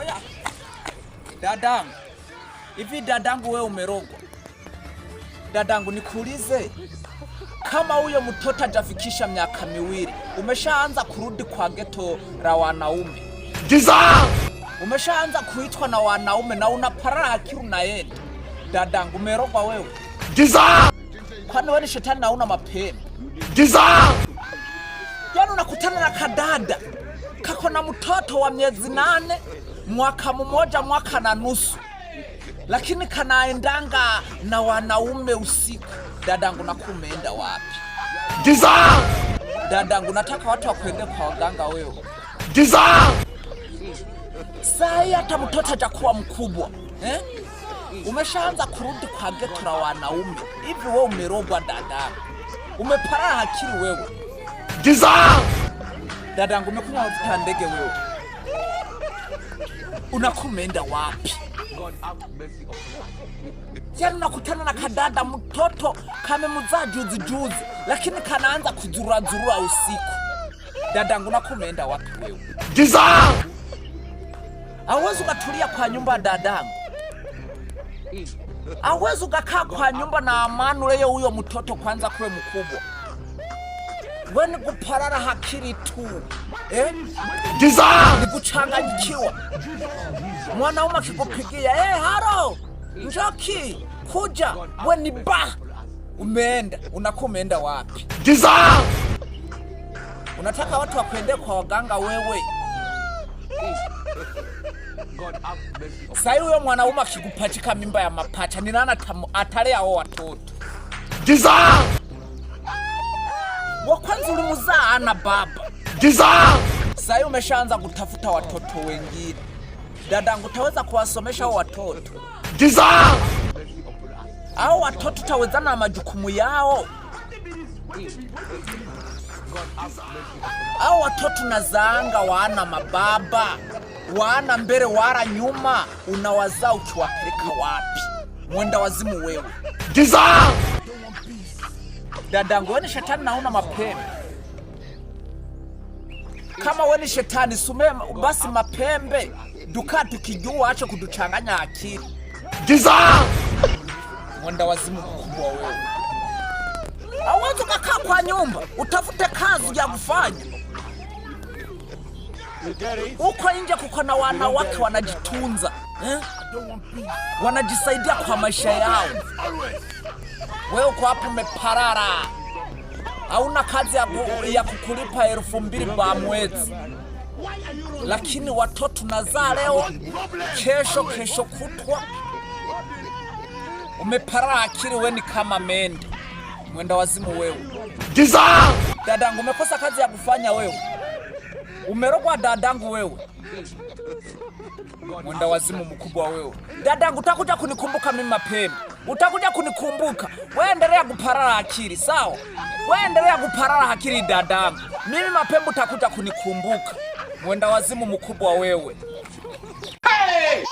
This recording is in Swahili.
Oya. Dadangu. Hivi dadangu wewe umerogwa? Dadangu nikuulize. Kama huyo mtoto hajafikisha miaka 2, umeshaanza kurudi kwa geto la wanaume. Giza! Umeshaanza kuitwa na wanaume na unaparara akili unaenda. Dadangu umerogwa wewe. Giza! Kwani wewe ni shetani na una mapembe? Giza! Yaani unakutana na kadada kako na mtoto wa miezi 8, mwaka mmoja, mwaka na nusu, lakini kanaendanga na wanaume usiku. Dadangu nakumeenda wapi? Giza! Dadangu nataka watu wakwende kwa waganga wewe. Giza! Sai hata mtoto hajakuwa mkubwa. Umeshaanza kurudi kwa geto la wanaume. Hivi wewe umerogwa dadangu? Umeparara akili wewe. Giza! Dadangu umekunywa mafuta ya ndege wewe. Unakumeenda wapi? Yaani unakutana na kadada mtoto kamemzaa juzi, lakini kanaanza kuzurura usiku. Dadangu unakumeenda wapi wewe? Giza! Hauwezi ukatulia kwa nyumba dadangu. Hauwezi ukakaa kwa nyumba na amani leo huyo mtoto kwanza kuwe mkubwa. Wewe ni kuparara hakiri tu. Giza! Ni kuchanganyikiwa. Mwanaume akikupigia, haro, njoki, kuja, wewe ni umeenda, unakumeenda wapi? Giza! Unataka watu wakwende kwa waganga wewe. Sasa huyo mwanaume akikupachika mimba ya mapacha, ni nani atalea hao watoto? Giza! Wa kwanza ulimzaa ana baba. Giza! Sasa umeshaanza kutafuta watoto wengine. Dadangu utaweza kuwasomesha hao watoto? Giza! Hao watoto tawezana na majukumu yao? Hao watoto nazaanga wana mababa, wana mbele wala nyuma, unawazaa ukiwapeleka wapi? Mwenda wazimu wewe. Giza! Dadangu wewe ni shetani na una mapembe. Kama wewe ni shetani sume basi mapembe. Duka tukijua acha kutuchanganya akili. Giza! Mwenda wazimu mkubwa wewe. Hauwezi kukaa kwa nyumba, utafute kazi ya kufanya. Uko nje kuko na wanawake wanajitunza, wanajisaidia kwa maisha yao. Wewe uko hapo umeparara. Hauna kazi ya kukulipa 2,000 kwa mwezi. Lakini watoto nazaa leo, kesho kutwa. Umeparara akili wewe ni kama mende. Mwenda wazimu wewe. Giza! Dadangu umekosa kazi ya kufanya wewe. Umerogwa dadangu wewe. Mwenda wazimu mkubwa wewe. Dadangu utakuja kunikumbuka mimi mapema. Utakuja kunikumbuka. Wewe endelea kuparara akili, sawa? Wewe endelea kuparara akili dadangu. Mimi mapema utakuja kunikumbuka. Mwenda wazimu mkubwa wewe. Hey!